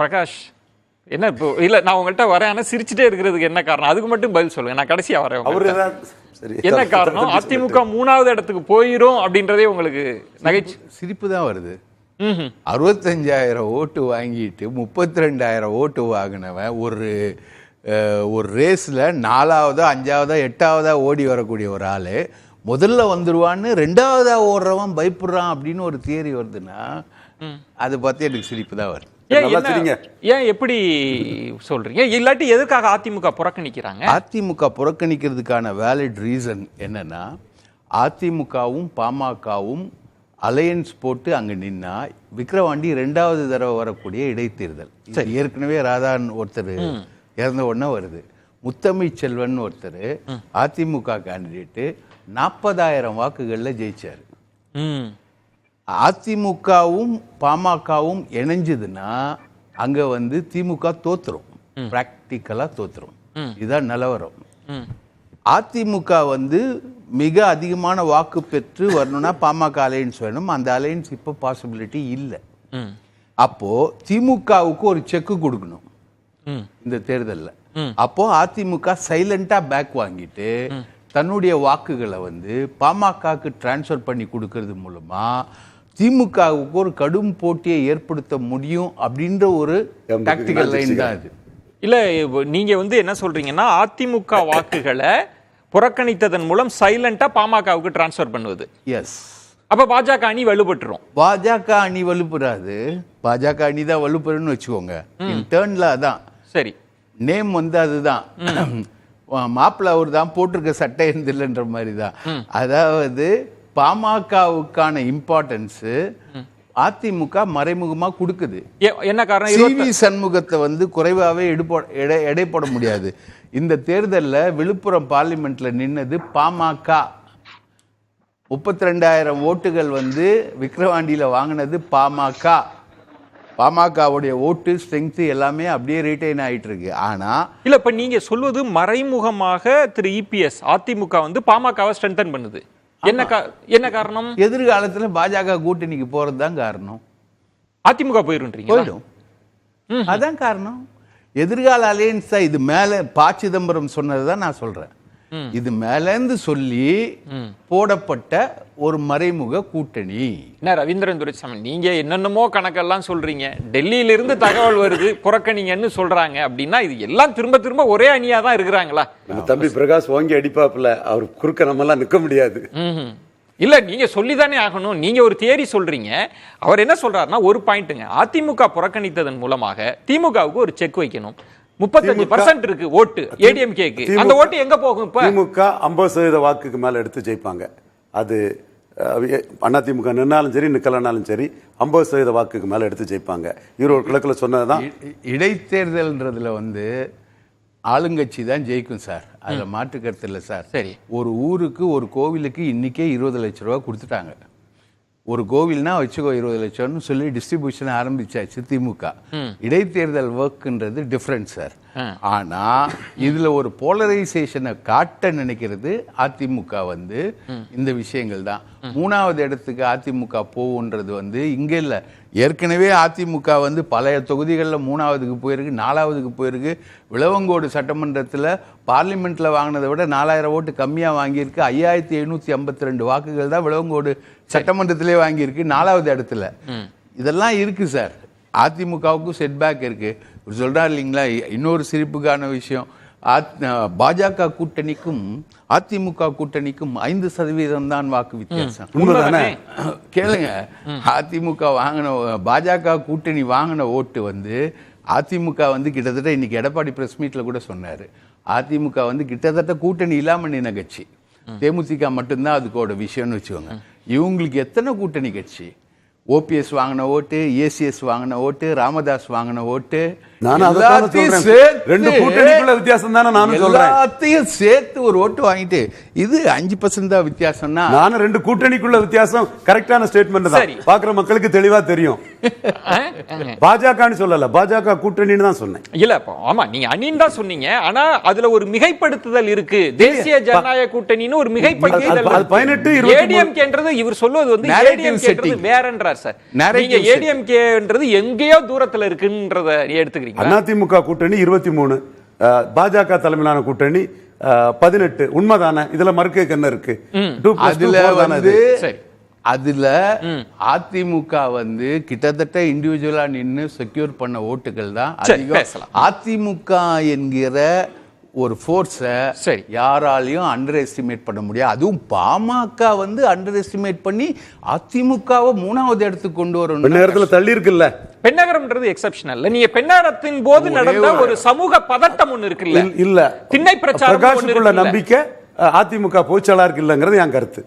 பிரகாஷ் என்ன இப்போ இல்ல நான் உங்கள்கிட்ட வரேன், ஆனா சிரிச்சுட்டே இருக்கிறதுக்கு என்ன காரணம்? அதுக்கு மட்டும் பதில் சொல்லுங்க, நான் கடைசியா வரேன். என்ன காரணம்? அதிமுக 3வது இடத்துக்கு போயிரும் அப்படின்றதே உங்களுக்கு நகைச்சு சிரிப்பு தான் வருது. 65,000 ஓட்டு வாங்கிட்டு 32,000 ஓட்டு வாங்கினவன் ஒரு ரேஸ்ல 4ஆவதோ 5ஆவதோ 8ஆவதா ஓடி வரக்கூடிய ஒரு ஆளு முதல்ல வந்துருவான்னு 2ஆவதா ஓடுறவன் பயப்படுறான் அப்படின்னு ஒரு தியரி வருதுன்னா அதை பார்த்து எனக்கு சிரிப்பு தான் வருது. ஏன் எப்படி சொல்றீங்க? இல்லாட்டி எதுக்காக அதிமுக புறக்கணிக்கிறாங்க? அதிமுக புறக்கணிக்கிறதுக்கான வேலிட் ரீசன் என்னன்னா, அதிமுகவும் பாமகவும் அலையன்ஸ் போட்டு அங்க நின்னா விக்கிரவாண்டி 2வது தடவை வரக்கூடிய இடைத்தேர்தல். ஏற்கனவே ராதான் ஒருத்தர் இறந்த உடனே வருது. முத்தமிழ் செல்வன் ஒருத்தர் அதிமுக கேண்டிடேட்டு 40,000 வாக்குகள்ல ஜெயிச்சாரு. அதிமுகவும் பாமகவும் இணைஞ்சதுன்னா அங்க திமுக தோத்துரும், பிராக்டிக்கலா தோத்துரும். இதுதான் நிலவரம். அதிமுக மிக அதிகமான வாக்கு பெற்று வரணும்னா பாமக அலையன்ஸ் வேணும். அந்த அலையன்ஸ் இப்போ பாசிபிலிட்டி இல்லை. அப்போ திமுகவுக்கு ஒரு செக்கு கொடுக்கணும் இந்த தேர்தலில். அப்போ அதிமுக சைலண்டா பேக் வாங்கிட்டு தன்னுடைய வாக்குகளை பாமகக்கு டிரான்ஸ்ஃபர் பண்ணி கொடுக்கறது மூலமா திமுகவுக்கு ஒரு கடும் போட்டியை ஏற்படுத்த முடியும் அப்படின்ற ஒரு டாக்டிக்கல் லைன் தான் அது. இல்ல நீங்க என்ன சொல்றீங்கன்னா, அதிமுக வாக்குகளை புறக்கணித்ததன் மூலம் சைலண்டா பாமகவுக்கு டிரான்ஸ்ஃபர் பண்ணுவது. எஸ். அப்ப பாஜக அணி வலுப்பட்டுரும். பாஜக அணி வலுப்பெறாது. பாஜக அணி தான் வலுப்பெறுன்னு வச்சுக்கோங்க. இன்டர்ன்ல அதான் சரி, நேம் அதுதான், மாப்பிள்ள அவர் தான் போட்டிருக்க சட்டை இல்லைன்ற மாதிரி தான். அதாவது பாமகவுக்கான இம்பார்ட்டன்ஸ் அதிமுக மறைமுகமா கொடுக்குது. என்ன காரணம்? சிவி சண்முகத்தை குறைவாவே எடை போட முடியாது. இந்த தேர்தலில் விழுப்புரம் பார்லிமெண்ட்ல நின்னது பாமக. 32,000 ஓட்டுகள் விக்கிரவாண்டியில வாங்கினது பாமக. பாமகவுடைய ஓட்டு ஸ்ட்ரெங்க் எல்லாமே அப்படியே ரீட்டைன் ஆயிட்டு இருக்கு. ஆனா இல்ல இப்ப நீங்க சொல்வது மறைமுகமாக திரு இபிஎஸ் அதிமுக பாமகவை ஸ்ட்ரெங்தன் பண்ணுது. என்ன காரணம்? எதிர்காலத்துல பாஜக கூட்டணிக்கு போறதுதான் காரணம். அதிமுக போயிடும், அதான் காரணம். எதிர்கால அலையன்ஸ் தான் இது. மேல ப. சிதம்பரம் சொன்னதுதான் நான் சொல்றேன். இது மேலேந்து சொல்லி போடப்பட்ட ஒரு மறைமுக கூட்டணி. ரவீந்திரன் துரைசாமி, நீங்க என்னென்னமோ கணக்கெல்லாம் சொல்றீங்க, டெல்லியில இருந்து தகவல் வருது புறக்கணிங்கன்னு சொல்றாங்க அப்படின்னா இது எல்லாம் திரும்ப திரும்ப ஒரே அணியா தான் இருக்கிறாங்களா? தம்பி பிரகாஷ் வாங்கி அடிப்பாப்புல, அவர் குறுக்க நம்ம எல்லாம் நிக்க முடியாது. இல்ல நீங்க சொல்லிதானே ஆகணும். நீங்க ஒரு தியரி சொல்றீங்க, அவர் என்ன சொல்றாருன்னா ஒரு பாயிண்ட்டுங்க, அதிமுக புறக்கணித்ததன் மூலமாக திமுகவுக்கு ஒரு செக் வைக்கணும். 35% இருக்கு ஓட்டு ஏடிஎம்கேக்கு. அந்த ஓட்டு எங்க போகும்? இப்ப திமுக 50% வாக்குக்கு மேல எடுத்து ஜெயிப்பாங்க. அது அதிமுக நின்னாலும் சரி நிக்கலனாலும் சரி 50% வாக்குக்கு மேல எடுத்து ஜெயிப்பாங்க. ஈரோடு கிழக்குல சொன்னதுதான். இடைத்தேர்தல்ன்றதுல ஆளுங்கட்சி தான் ஜெயிக்கும் சார், அதுல மாற்று கருத்து இல்லை சார். சரி, ஒரு ஊருக்கு ஒரு கோவிலுக்கு இன்னைக்கே 20 லட்சம் ரூபாய் கொடுத்துட்டாங்க. ஒரு கோவில்னா வச்சுக்கோ 20 லட்சம்னு சொல்லி டிஸ்ட்ரிபியூஷன் ஆரம்பிச்சாச்சு திமுக. இடைத்தேர்தல் ஒர்க்ன்றது டிஃபரன்ஸ் சார். ஆனா இதுல ஒரு போலரைசேஷனை காட்ட நினைக்கிறது அதிமுக இந்த விஷயங்கள் தான். 3வது இடத்துக்கு அதிமுக போகுன்றது இங்க இல்ல. ஏற்கனவே அதிமுக பழைய தொகுதிகளில் 3வதுக்கு போயிருக்கு, 4வதுக்கு போயிருக்கு. விளவங்கோடு சட்டமன்றத்தில் பார்லிமெண்ட்ல வாங்கினதை விட 4,000 ஓட்டு கம்மியா வாங்கியிருக்கு. 5,752 வாக்குகள் தான் விளவங்கோடு சட்டமன்றத்திலே வாங்கியிருக்கு 4வது இடத்துல. இதெல்லாம் இருக்கு சார். அதிமுகவுக்கும் செட்பேக் இருக்கு. சொல்றாரு இல்லைங்களா, இன்னொரு சிரிப்புக்கான விஷயம், பாஜக கூட்டணிக்கும் அதிமுக கூட்டணிக்கும் 5% தான் வாக்கு வித்தியாசம். கேளுங்க, அதிமுக வாங்கின பாஜக கூட்டணி வாங்கின ஓட்டு அதிமுக கிட்டத்தட்ட இன்னைக்கு எடப்பாடி பிரஸ் மீட்ல கூட சொன்னாரு, அதிமுக கிட்டத்தட்ட கூட்டணி இல்லாம நின்ன கட்சி. தேமுதிக மட்டும்தான் அதுக்கோட விஷயம்னு வச்சுக்கோங்க. இவங்களுக்கு எத்தனை கூட்டணி கட்சி? ஓபிஎஸ் வாங்கின ஓட்டு, ஏசிஎஸ் வாங்கின ஓட்டு, ராமதாஸ் வாங்கின ஓட்டு, எல்லாத்தையும் சேர்த்து ஒரு ஓட்டு வாங்கிட்டு இது 5% தான் வித்தியாசம்னா, நானும் 2 கூட்டணிக்குள்ள வித்தியாசம் கரெக்டான ஸ்டேட்மெண்ட் தான். பாக்குற மக்களுக்கு தெளிவா தெரியும். பாஜகன்னு சொல்லல, பாஜக கூட்டணின்னு தான் சொன்னேன். இல்ல ஆமா நீங்க அணின்னு தான் சொன்னீங்க. ஆனா அதுல ஒரு மிகைப்படுத்துதல் இருக்கு. தேசிய ஜனநாயக கூட்டணின்னு ஒரு மிகைப்படுத்துதல். அது 18, 23 ஏடிஎம்கேன்றது இவர் சொல்வது வந்து Narrative ஏடிஎம்கேன்றது setting. வேறன்றார் சார். Narrative நீங்க ஏடிஎம்கேன்றது எங்கேயோ தூரத்துல இருக்குன்றத எடுத்துக்கிறீங்க. அதிமுக கூட்டணி 23, பாஜக தலைமையிலான கூட்டணி 18. உண்மைதானே? இதுல மறுக்க என்ன இருக்கு? 2+2 அதுல 4 தானே வந்து இது? சரி. அதுல அதிமுக வந்து கிட்டத்தட்ட இண்டிவிஜுவலா நின்னு செக்யூர் பண்ண ஓட்டுகள் தான் சரி, அதிகம். பேசலாம். அதிமுக என்கிற ஒரு ஃபோர்ஸை சரி. யாராலையும் அண்டர் எஸ்டிமேட் பண்ண முடியாது. அதுவும் பாமக வந்து அண்டர் எஸ்டிமேட் பண்ணி அதிமுகவை 3வது இடத்துக்கு கொண்டு வரணும். நேரத்துல தள்ளி இருக்குல்ல. பெண்ணகரம்ன்றது எக்ஸெப்ஷனல். நீங்க பெண்ணகரத்தின் போது நடந்த ஒரு சமூக பதட்டம் ஒண்ணு இருக்குல்ல. இல்ல திண்ணை பிரச்சாரம் பிரகாஷுக்குள்ள நம்பிக்கை அதிமுக பொதுச்செயலாளருக்கு இல்லைங்கிறது என் கருத்து.